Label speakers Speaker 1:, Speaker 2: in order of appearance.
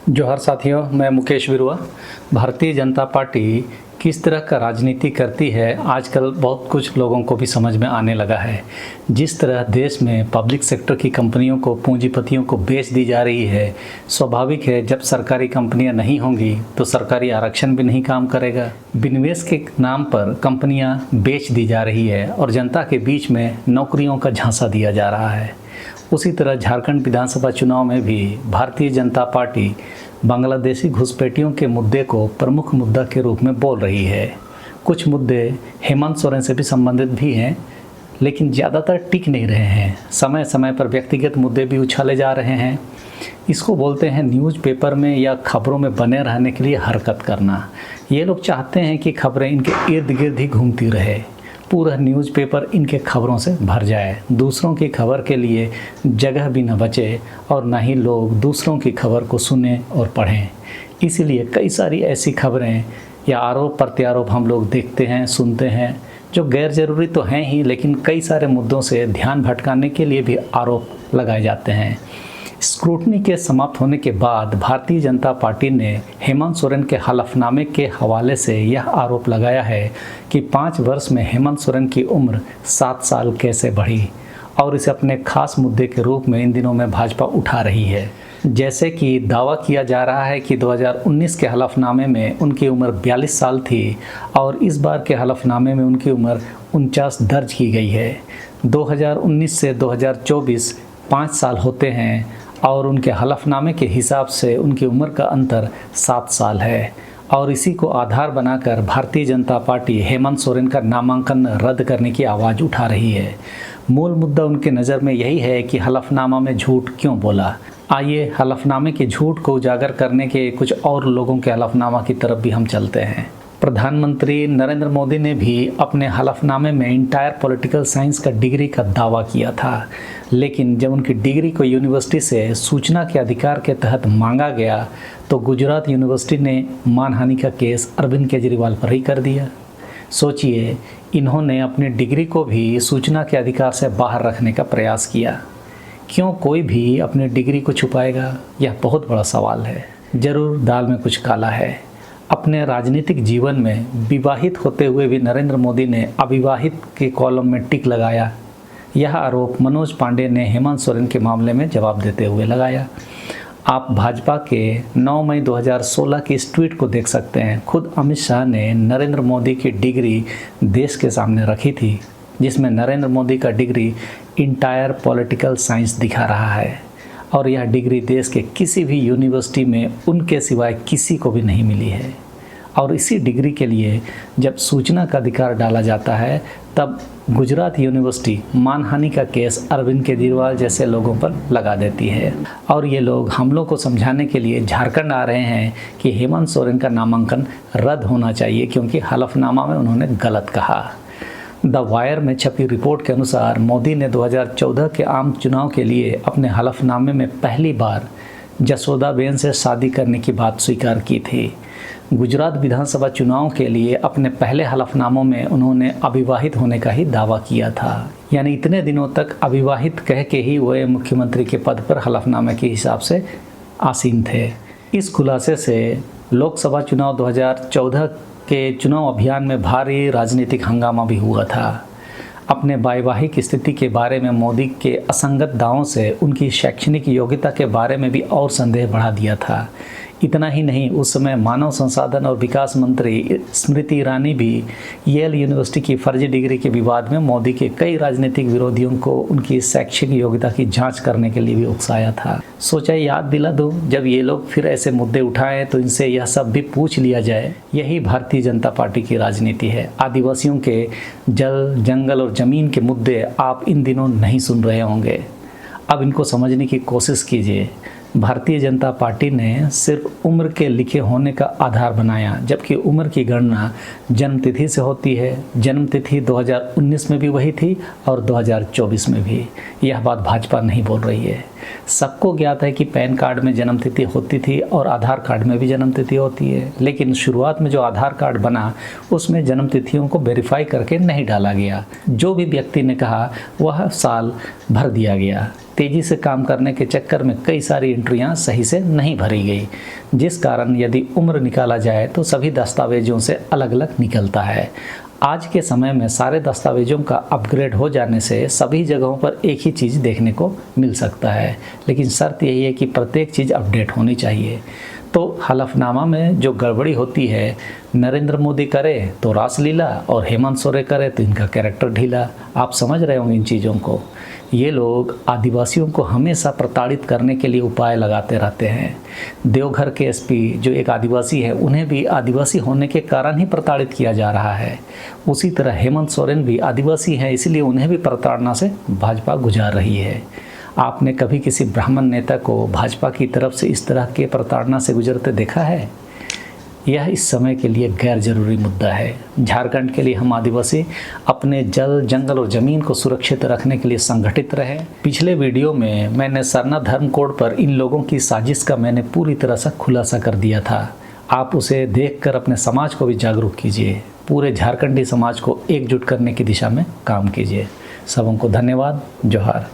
Speaker 1: जोहार साथियों, मैं मुकेश बिरुआ। भारतीय जनता पार्टी किस तरह का राजनीति करती है आजकल बहुत कुछ लोगों को भी समझ में आने लगा है। जिस तरह देश में पब्लिक सेक्टर की कंपनियों को पूंजीपतियों को बेच दी जा रही है, स्वाभाविक है जब सरकारी कंपनियां नहीं होंगी तो सरकारी आरक्षण भी नहीं काम करेगा। विनिवेश के नाम पर कंपनियां बेच दी जा रही है और जनता के बीच में नौकरियों का झांसा दिया जा रहा है। उसी तरह झारखंड विधानसभा चुनाव में भी भारतीय जनता पार्टी बांग्लादेशी घुसपैठियों के मुद्दे को प्रमुख मुद्दा के रूप में बोल रही है। कुछ मुद्दे हेमंत सोरेन से भी संबंधित भी हैं, लेकिन ज़्यादातर टिक नहीं रहे हैं। समय समय पर व्यक्तिगत मुद्दे भी उछाले जा रहे हैं। इसको बोलते हैं न्यूज़पेपर में या खबरों में बने रहने के लिए हरकत करना। ये लोग चाहते हैं कि खबरें इनके इर्द गिर्द ही घूमती रहे, पूरा न्यूज़पेपर इनके खबरों से भर जाए, दूसरों की खबर के लिए जगह भी न बचे और न ही लोग दूसरों की खबर को सुने और पढ़ें। इसीलिए कई सारी ऐसी खबरें या आरोप प्रत्यारोप हम लोग देखते हैं, सुनते हैं, जो गैर ज़रूरी तो हैं ही, लेकिन कई सारे मुद्दों से ध्यान भटकाने के लिए भी आरोप लगाए जाते हैं। स्क्रूटनी के समाप्त होने के बाद भारतीय जनता पार्टी ने हेमंत सोरेन के हलफनामे के हवाले से यह आरोप लगाया है कि 5 वर्ष में हेमंत सोरेन की उम्र 7 साल कैसे बढ़ी, और इसे अपने खास मुद्दे के रूप में इन दिनों में भाजपा उठा रही है। जैसे कि दावा किया जा रहा है कि 2019 के हलफनामे में उनकी उम्र 42 साल थी और इस बार के हलफनामे में उनकी उम्र 49 दर्ज की गई है। 2019 से 2024 5 साल होते हैं और उनके हलफनामे के हिसाब से उनकी उम्र का अंतर 7 साल है, और इसी को आधार बनाकर भारतीय जनता पार्टी हेमंत सोरेन का नामांकन रद्द करने की आवाज़ उठा रही है। मूल मुद्दा उनके नज़र में यही है कि हलफनामा में झूठ क्यों बोला। आइए हलफनामे के झूठ को उजागर करने के कुछ और लोगों के हलफनामा की तरफ भी हम चलते हैं। प्रधानमंत्री नरेंद्र मोदी ने भी अपने हलफनामे में इंटायर पॉलिटिकल साइंस का डिग्री का दावा किया था, लेकिन जब उनकी डिग्री को यूनिवर्सिटी से सूचना के अधिकार के तहत मांगा गया तो गुजरात यूनिवर्सिटी ने मानहानि का केस अरविंद केजरीवाल पर ही कर दिया। सोचिए, इन्होंने अपनी डिग्री को भी सूचना के अधिकार से बाहर रखने का प्रयास किया। क्यों कोई भी अपनी डिग्री को छुपाएगा? यह बहुत बड़ा सवाल है। ज़रूर दाल में कुछ काला है। अपने राजनीतिक जीवन में विवाहित होते हुए भी नरेंद्र मोदी ने अविवाहित के कॉलम में टिक लगाया। यह आरोप मनोज पांडे ने हेमंत सोरेन के मामले में जवाब देते हुए लगाया। आप भाजपा के 9 मई 2016 की इस ट्वीट को देख सकते हैं। खुद अमित शाह ने नरेंद्र मोदी की डिग्री देश के सामने रखी थी, जिसमें नरेंद्र मोदी का डिग्री इंटायर पॉलिटिकल साइंस दिखा रहा है, और यह डिग्री देश के किसी भी यूनिवर्सिटी में उनके सिवाय किसी को भी नहीं मिली है। और इसी डिग्री के लिए जब सूचना का अधिकार डाला जाता है, तब गुजरात यूनिवर्सिटी मानहानि का केस अरविंद केजरीवाल जैसे लोगों पर लगा देती है। और ये लोग हम लोग को समझाने के लिए झारखंड आ रहे हैं कि हेमंत सोरेन का नामांकन रद्द होना चाहिए क्योंकि हलफनामा में उन्होंने गलत कहा। द वायर में छपी रिपोर्ट के अनुसार मोदी ने 2014 के आम चुनाव के लिए अपने हलफनामे में पहली बार जसोदाबेन से शादी करने की बात स्वीकार की थी। गुजरात विधानसभा चुनाव के लिए अपने पहले हलफनामों में उन्होंने अविवाहित होने का ही दावा किया था, यानी इतने दिनों तक अविवाहित कह के ही वो मुख्यमंत्री के पद पर हलफनामे के हिसाब से आसीन थे। इस खुलासे से लोकसभा चुनाव 2014 के चुनाव अभियान में भारी राजनीतिक हंगामा भी हुआ था। अपने वैवाहिक स्थिति के बारे में मोदी के असंगत दावों से उनकी शैक्षणिक योग्यता के बारे में भी और संदेह बढ़ा दिया था। इतना ही नहीं, उस समय मानव संसाधन और विकास मंत्री स्मृति ईरानी भी येल यूनिवर्सिटी की फर्जी डिग्री के विवाद में मोदी के कई राजनीतिक विरोधियों को उनकी शैक्षिक योग्यता की जांच करने के लिए भी उकसाया था। सोचा याद दिला दूं, जब ये लोग फिर ऐसे मुद्दे उठाएं तो इनसे यह सब भी पूछ लिया जाए। यही भारतीय जनता पार्टी की राजनीति है। आदिवासियों के जल, जंगल और ज़मीन के मुद्दे आप इन दिनों नहीं सुन रहे होंगे। अब इनको समझने की कोशिश कीजिए। भारतीय जनता पार्टी ने सिर्फ उम्र के लिखे होने का आधार बनाया, जबकि उम्र की गणना जन्मतिथि से होती है। जन्मतिथि 2019 में भी वही थी और 2024 में भी। यह बात भाजपा नहीं बोल रही है। सबको ज्ञात है कि पैन कार्ड में जन्मतिथि होती थी और आधार कार्ड में भी जन्मतिथि होती है, लेकिन शुरुआत में जो आधार कार्ड बना उसमें जन्मतिथियों को वेरीफाई करके नहीं डाला गया। जो भी व्यक्ति ने कहा वह साल भर दिया गया। तेज़ी से काम करने के चक्कर में कई सारी एंट्रियां सही से नहीं भरी गई, जिस कारण यदि उम्र निकाला जाए तो सभी दस्तावेजों से अलग अलग निकलता है। आज के समय में सारे दस्तावेजों का अपग्रेड हो जाने से सभी जगहों पर एक ही चीज़ देखने को मिल सकता है, लेकिन शर्त यही है कि प्रत्येक चीज़ अपडेट होनी चाहिए। तो हलफनामा में जो गड़बड़ी होती है, नरेंद्र मोदी करे तो रासलीला और हेमंत सोरेन करे तो इनका कैरेक्टर ढीला। आप समझ रहे होंगे इन चीज़ों को। ये लोग आदिवासियों को हमेशा प्रताड़ित करने के लिए उपाय लगाते रहते हैं। देवघर के एसपी जो एक आदिवासी है, उन्हें भी आदिवासी होने के कारण ही प्रताड़ित किया जा रहा है। उसी तरह हेमंत सोरेन भी आदिवासी हैं, इसलिए उन्हें भी प्रताड़ना से भाजपा गुजार रही है। आपने कभी किसी ब्राह्मण नेता को भाजपा की तरफ से इस तरह के प्रताड़ना से गुजरते देखा है? यह इस समय के लिए गैर जरूरी मुद्दा है। झारखंड के लिए हम आदिवासी अपने जल, जंगल और ज़मीन को सुरक्षित रखने के लिए संगठित रहे। पिछले वीडियो में मैंने सरना धर्म कोड पर इन लोगों की साजिश का मैंने पूरी तरह से खुलासा कर दिया था। आप उसे देखकर अपने समाज को भी जागरूक कीजिए। पूरे झारखंडी समाज को एकजुट करने की दिशा में काम कीजिए। सबों को धन्यवाद। जोहार।